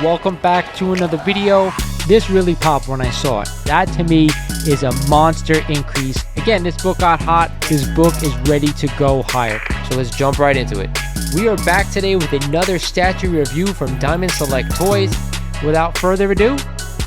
welcome back to another video. This really popped when I saw it. That to me is a monster increase. Again, this book got hot. This book is ready to go higher. So let's jump right into it. We are back today with another statue review from Diamond Select Toys. Without further ado,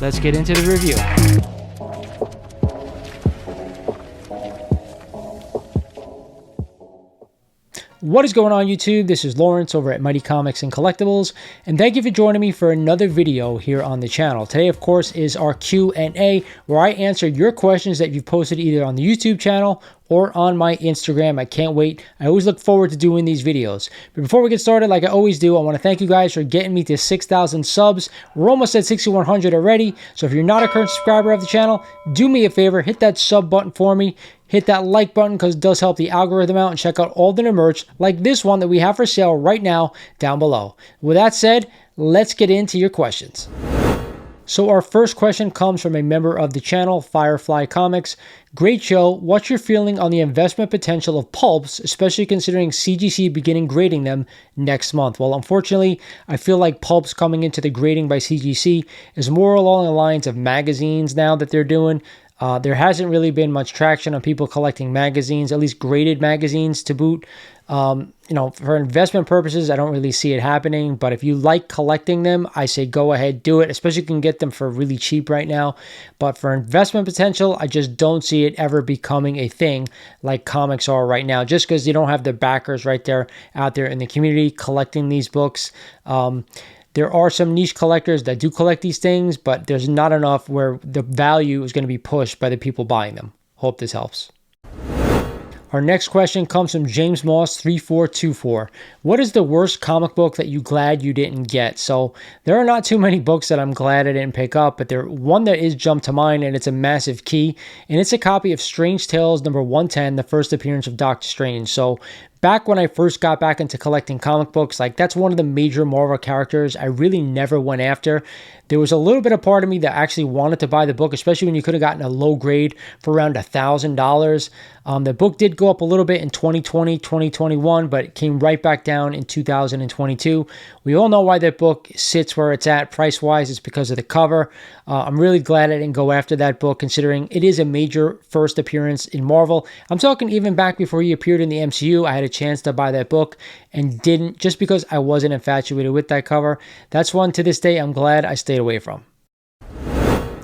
let's get into the review. What is going on YouTube? This is Lawrence over at Mighty Comics and Collectibles, and thank you for joining me for another video here on the channel. Today, of course, is our Q&A, where I answer your questions that you've posted either on the YouTube channel or on my Instagram. I can't wait. I always look forward to doing these videos. But before we get started, like I always do, I want to thank you guys for getting me to 6,000 subs. We're almost at 6,100 already. So if you're not a current subscriber of the channel, do me a favor, hit that sub button for me. Hit that like button because it does help the algorithm out, and check out all the new merch like this one that we have for sale right now down below. With that said, let's get into your questions. So our first question comes from a member of the channel, Firefly Comics. Great show. What's your feeling on the investment potential of Pulps, especially considering CGC beginning grading them next month? Well, unfortunately, I feel like Pulps coming into the grading by CGC is more along the lines of magazines now that they're doing. There hasn't really been much traction on people collecting magazines, at least graded magazines to boot. For investment purposes, I don't really see it happening. But if you like collecting them, I say go ahead, do it. Especially if you can get them for really cheap right now. But for investment potential, I just don't see it ever becoming a thing like comics are right now. Just because you don't have the backers right there out there in the community collecting these books. There are some niche collectors that do collect these things, but there's not enough where the value is going to be pushed by the people buying them. Hope this helps. Our next question comes from James Moss 3424. What is the worst comic book that you're glad you didn't get? So there are not too many books that I'm glad I didn't pick up, but there one that is jumped to mind, and it's a massive key, and it's a copy of Strange Tales number 110, the first appearance of Doctor Strange. So back when I first got back into collecting comic books, like that's one of the major Marvel characters I really never went after. There was a little bit of part of me that actually wanted to buy the book, especially when you could have gotten a low grade for around $1,000. The book did go up a little bit in 2020, 2021, but it came right back down in 2022. We all know why that book sits where it's at price-wise. It's because of the cover. I'm really glad I didn't go after that book, considering it is a major first appearance in Marvel. I'm talking even back before he appeared in the MCU, I had a chance to buy that book and didn't, just because I wasn't infatuated with that cover. That's one to this day I'm glad I stayed away from.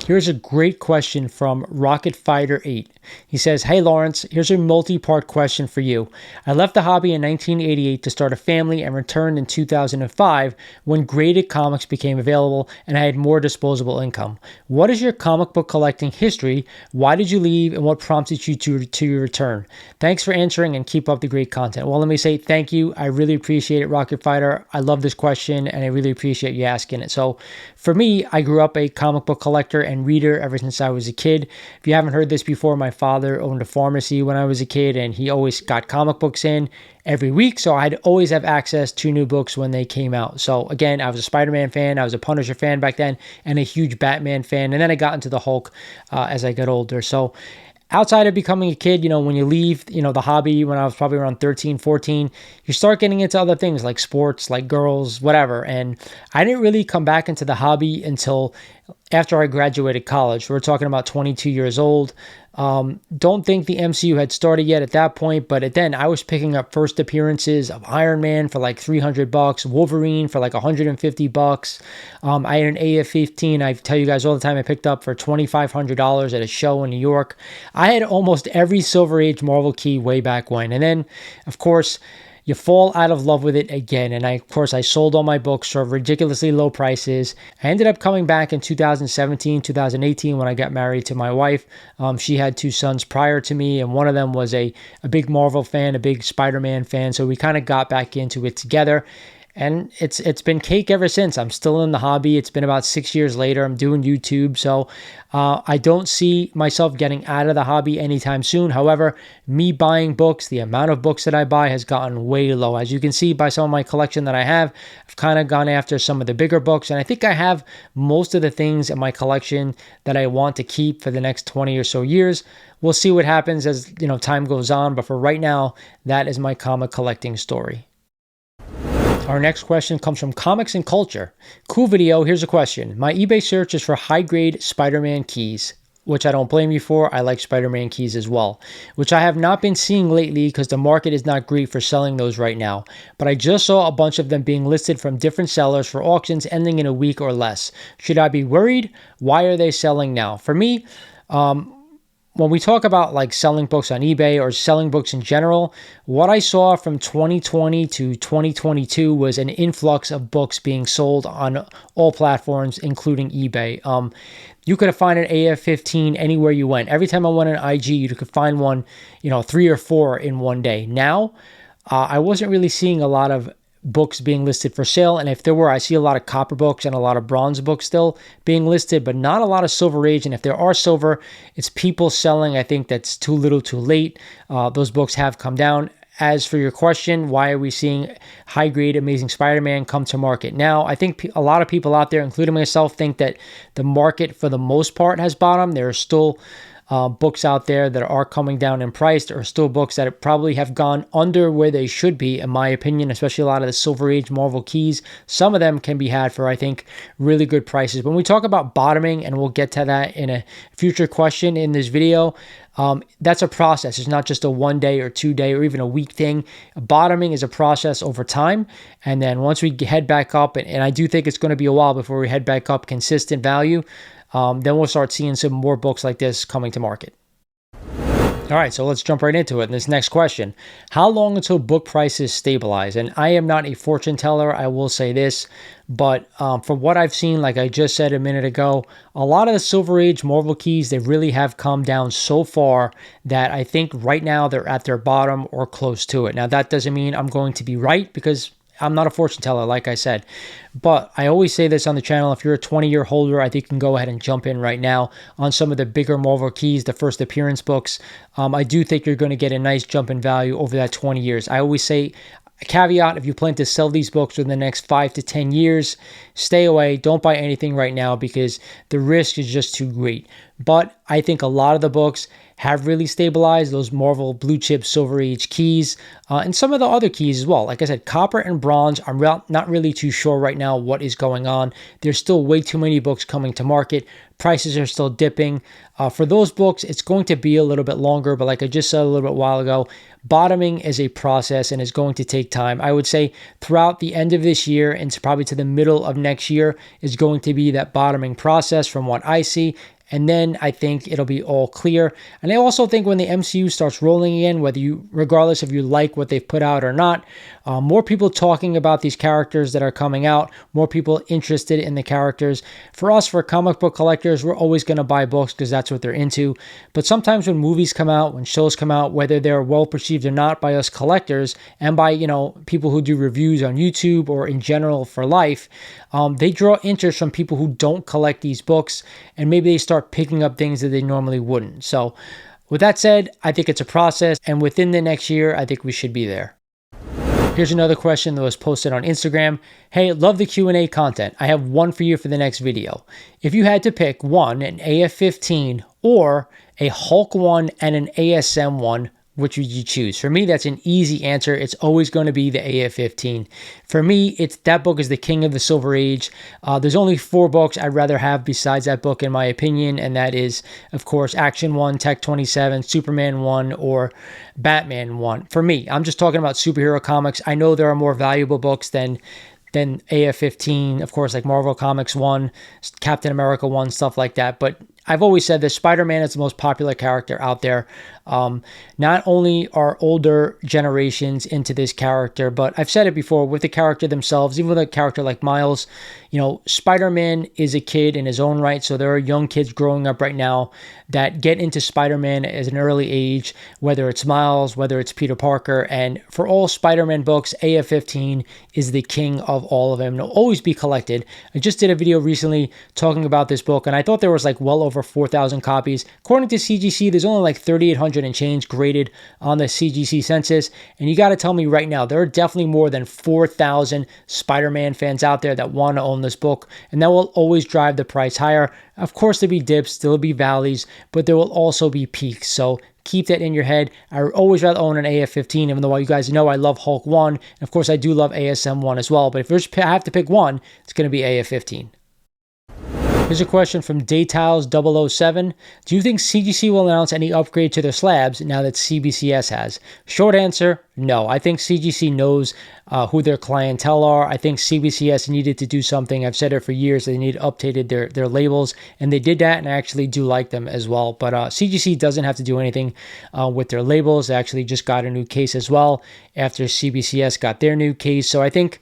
Here's a great question from Rocket Fighter 8. He says, "Hey Lawrence, here's a multi-part question for you. I left the hobby in 1988 to start a family and returned in 2005 when graded comics became available and I had more disposable income. What is your comic book collecting history? Why did you leave and what prompted you to your return? Thanks for answering and keep up the great content." Well, let me say thank you. I really appreciate it, Rocket Fighter. I love this question and I really appreciate you asking it. So for me, I grew up a comic book collector and reader ever since I was a kid. If you haven't heard this before, my father owned a pharmacy when I was a kid, and he always got comic books in every week, so I'd always have access to new books when they came out. So again, I was a Spider-Man fan, I was a Punisher fan back then, and a huge Batman fan, and then I got into the Hulk as I got older. So outside of becoming a kid, when you leave, the hobby when I was probably around 13, 14, you start getting into other things like sports, like girls, whatever. And I didn't really come back into the hobby until after I graduated college. We're talking about 22 years old. Don't think the MCU had started yet at that point, but then I was picking up first appearances of Iron Man for like $300, Wolverine for like $150. I had an AF-15, I tell you guys all the time, I picked up for $2,500 at a show in New York. I had almost every Silver Age Marvel key way back when. And then, of course, you fall out of love with it again. And I sold all my books for ridiculously low prices. I ended up coming back in 2017, 2018 when I got married to my wife. She had two sons prior to me, and one of them was a big Marvel fan, a big Spider-Man fan. So we kind of got back into it together. And it's been cake ever since. I'm still in the hobby. It's been about 6 years later. I'm doing YouTube. So I don't see myself getting out of the hobby anytime soon. However, me buying books, the amount of books that I buy has gotten way low. As you can see by some of my collection that I have, I've kind of gone after some of the bigger books. And I think I have most of the things in my collection that I want to keep for the next 20 or so years. We'll see what happens as time goes on. But for right now, that is my comic collecting story. Our next question comes from Comics and Culture. Cool video. Here's a question. My eBay search is for high-grade SpiderMan keys, which I don't blame you for. I like SpiderMan keys as well, which I have not been seeing lately because the market is not great for selling those right now. But I just saw a bunch of them being listed from different sellers for auctions ending in a week or less. Should I be worried? Why are they selling now? For me, when we talk about like selling books on eBay or selling books in general, what I saw from 2020 to 2022 was an influx of books being sold on all platforms, including eBay. You could have found an AF-15 anywhere you went. Every time I went on IG, you could find one, 3 or 4 in one day. Now, I wasn't really seeing a lot of books being listed for sale, and if there were, I see a lot of copper books and a lot of bronze books still being listed, but not a lot of silver age. And if there are silver, it's people selling. I think that's too little too late. Those books have come down. As for your question, why are we seeing high-grade Amazing Spider-Man come to market now? I think a lot of people out there, including myself, think that the market for the most part has bottomed. There are still books out there that are coming down in price. There are still books that probably have gone under where they should be, in my opinion, especially a lot of the Silver Age Marvel keys. Some of them can be had for, I think, really good prices. When we talk about bottoming, and we'll get to that in a future question in this video, that's a process. It's not just a 1 day or 2 day or even a week thing. Bottoming is a process over time. And then once we head back up, and I do think it's going to be a while before we head back up consistent value, then we'll start seeing some more books like this coming to market. All right, so let's jump right into it. And this next question, how long until book prices stabilize? And I am not a fortune teller, I will say this, but from what I've seen, like I just said a minute ago, a lot of the Silver Age Marvel keys, they really have come down so far that I think right now they're at their bottom or close to it. Now, that doesn't mean I'm going to be right, because I'm not a fortune teller, like I said. But I always say this on the channel, if you're a 20-year holder, I think you can go ahead and jump in right now on some of the bigger Marvel keys, the first appearance books. I do think you're going to get a nice jump in value over that 20 years. I always say, a caveat, if you plan to sell these books within the next 5 to 10 years, stay away. Don't buy anything right now because the risk is just too great. But I think a lot of the books have really stabilized, those Marvel blue chip Silver Age keys, and some of the other keys as well. Like I said, copper and bronze, I'm not really too sure right now what is going on. There's still way too many books coming to market. Prices are still dipping. For those books, it's going to be a little bit longer, but like I just said a little bit while ago, bottoming is a process and is going to take time. I would say throughout the end of this year and probably to the middle of next year is going to be that bottoming process from what I see. And then I think it'll be all clear. And I also think when the MCU starts rolling again, regardless if you like what they've put out or not, more people talking about these characters that are coming out, more people interested in the characters. For us, for comic book collectors, we're always going to buy books because that's what they're into. But sometimes when movies come out, when shows come out, whether they're well perceived or not by us collectors and by, people who do reviews on YouTube or in general for life, they draw interest from people who don't collect these books, and maybe they start picking up things that they normally wouldn't. So with that said, I think it's a process, and within the next year, I think we should be there. Here's another question that was posted on Instagram. Hey, love the Q&A content. I have one for you for the next video. If you had to pick one, an AF-15 or a Hulk one and an ASM one, which would you choose? For me, that's an easy answer. It's always going to be the AF-15. For me, that book is the king of the Silver Age. There's only 4 books I'd rather have besides that book, in my opinion, and that is, of course, Action 1, Tech 27, Superman 1, or Batman 1. For me, I'm just talking about superhero comics. I know there are more valuable books than AF-15, of course, like Marvel Comics 1, Captain America 1, stuff like that. But I've always said that Spider-Man is the most popular character out there. Not only are older generations into this character, but I've said it before, with the character themselves, even with a character like Miles, Spider-Man is a kid in his own right. So there are young kids growing up right now that get into Spider-Man at an early age, whether it's Miles, whether it's Peter Parker. And for all Spider-Man books, AF-15 is the king of all of them. It'll always be collected. I just did a video recently talking about this book, and I thought there was like well over 4,000 copies. According to CGC, there's only like 3,800 and change graded on the CGC census. And you got to tell me right now, there are definitely more than 4,000 Spider-Man fans out there that want to own this book, and that will always drive the price higher. Of course, there'll be dips, there'll be valleys, but there will also be peaks. So keep that in your head. I would always rather own an AF-15, even though you guys know I love Hulk 1. And of course, I do love ASM 1 as well. But if I have to pick one, it's going to be AF-15. Here's a question from Daytiles007. Do you think CGC will announce any upgrade to their slabs now that CBCS has? Short answer, no. I think CGC knows who their clientele are. I think CBCS needed to do something. I've said it for years. They need updated their labels, and they did that, and I actually do like them as well. But CGC doesn't have to do anything with their labels. They actually just got a new case as well after CBCS got their new case. So I think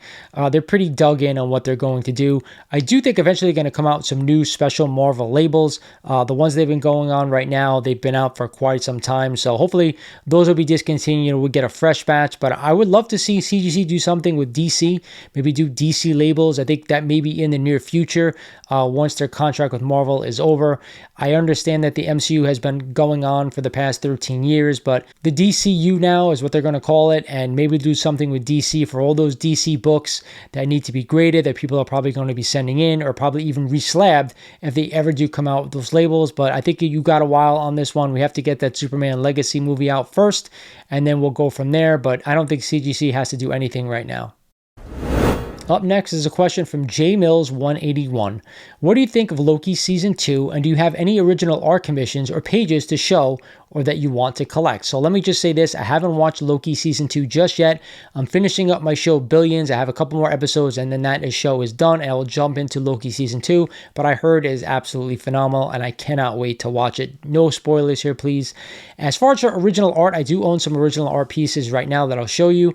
they're pretty dug in on what they're going to do. I do think eventually they're going to come out with some new special Marvel labels. The ones they've been going on right now, they've been out for quite some time. So hopefully those will be discontinued. We'll get a fresh batch. But I would love to see CGC do something with DC. Maybe do DC labels. I think that may be in the near future once their contract with Marvel is over. I understand that the MCU has been going on for the past 13 years, but the DCU now is what they're going to call it, and maybe do something with DC for all those DC books that need to be graded that people are probably going to be sending in, or probably even reslabbed if they ever do come out with those labels. But I think you got a while on this one. We have to get that Superman Legacy movie out first, and then we'll go from there. But I don't think CGC has to do anything right now. Up next is a question from JMills181. What do you think of Loki Season 2, and do you have any original art commissions or pages to show or that you want to collect? So let me just say this. I haven't watched Loki Season 2 just yet. I'm finishing up my show Billions. I have a couple more episodes, and then that show is done, and I will jump into Loki Season 2. But I heard it is absolutely phenomenal, and I cannot wait to watch it. No spoilers here, please. As far as original art, I do own some original art pieces right now that I'll show you.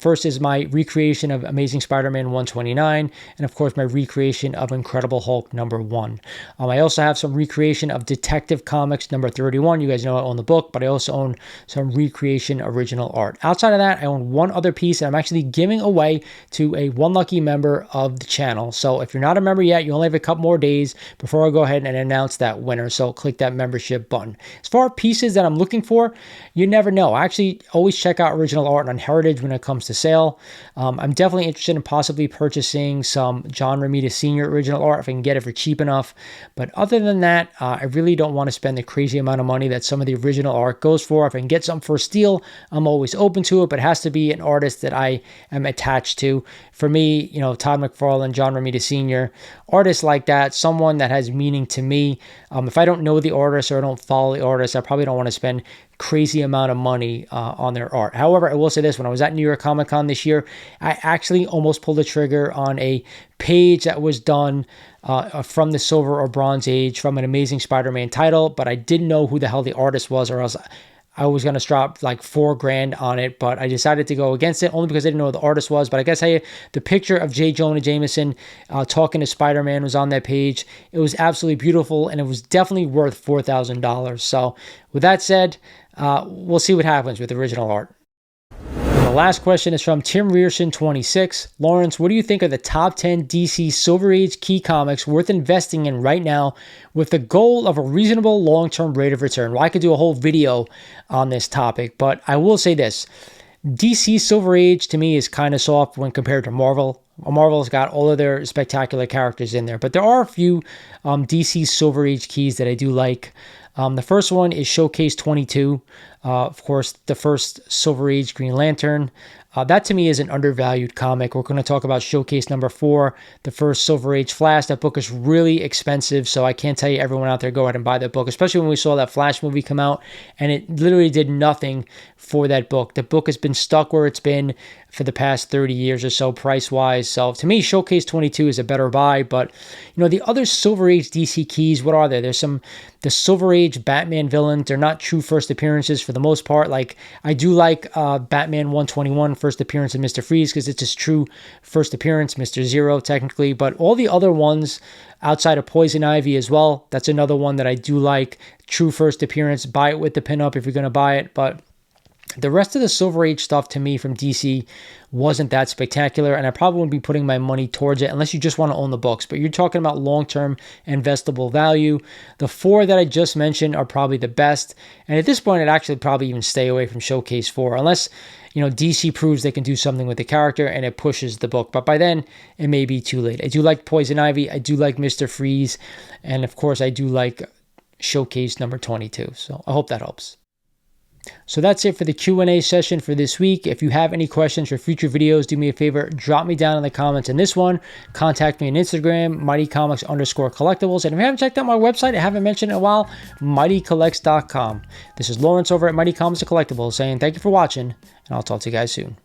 First is my recreation of Amazing Spider-Man 129, and of course my recreation of Incredible Hulk #1. I also have some recreation of Detective Comics #31. You guys know I own the book, but I also own some recreation original art. Outside of that, I own one other piece that I'm actually giving away to a one lucky member of the channel. So if you're not a member yet, you only have a couple more days before I go ahead and announce that winner. So click that membership button. As far as pieces that I'm looking for, you never know. I actually always check out original art on Heritage when it comes to sale. I'm definitely interested in possibly purchasing some John Romita Sr. original art if I can get it for cheap enough. But other than that, I really don't want to spend the crazy amount of money that some of the original art goes for. If I can get something for a steal, I'm always open to it, but it has to be an artist that I am attached to. For me, you know, Todd McFarlane, John Romita Sr., artists like that, someone that has meaning to me. If I don't know the artist or I don't follow the artist, I probably don't want to spend crazy amount of money on their art. However, I will say this, when I was at New York Comic Con this year, I actually almost pulled the trigger on a page that was done from the Silver or Bronze Age from an Amazing Spider-Man title, but I didn't know who the hell the artist was, or else I was going to drop like $4,000 on it, but I decided to go against it only because I didn't know who the artist was. But I guess the picture of J. Jonah Jameson talking to Spider-Man was on that page. It was absolutely beautiful, and it was definitely worth $4,000. So with that said, we'll see what happens with original art. The last question is from Tim Rearson26. Lawrence, what do you think are the top 10 DC Silver Age key comics worth investing in right now with the goal of a reasonable long-term rate of return? Well, I could do a whole video on this topic, but I will say this. DC Silver Age to me is kind of soft when compared to Marvel. Marvel's got all of their spectacular characters in there, but there are a few DC Silver Age keys that I do like. The first one is Showcase 22. Of course, the first Silver Age Green Lantern. That to me is an undervalued comic. We're going to talk about Showcase #4, the first Silver Age Flash. That book is really expensive, so I can't tell you everyone out there go ahead and buy that book, especially when we saw that Flash movie come out, and it literally did nothing for that book. The book has been stuck where it's been for the past 30 years or so price-wise. So to me, Showcase 22 is a better buy, but you know, the other Silver Age DC keys, what are there? There's the Silver Age Batman villains. They're not true first appearances for the most part. Like, I do like Batman 121 first appearance of Mr. Freeze because it's his true first appearance, Mr. Zero technically, but all the other ones outside of Poison Ivy as well, that's another one that I do like. True first appearance, buy it with the pinup if you're going to buy it, but the rest of the Silver Age stuff to me from DC wasn't that spectacular, and I probably wouldn't be putting my money towards it unless you just want to own the books. But you're talking about long-term investable value. The four that I just mentioned are probably the best, and at this point, I'd actually probably even stay away from Showcase 4 unless, you know, DC proves they can do something with the character and it pushes the book. But by then, it may be too late. I do like Poison Ivy. I do like Mr. Freeze, and of course, I do like Showcase #22. So I hope that helps. So that's it for the Q&A session for this week. If you have any questions for future videos, do me a favor, drop me down in the comments in this one. Contact me on Instagram, mightycomics_collectibles. And if you haven't checked out my website, I haven't mentioned it in a while, mightycollects.com. This is Lawrence over at Mighty Comics and Collectibles saying thank you for watching, and I'll talk to you guys soon.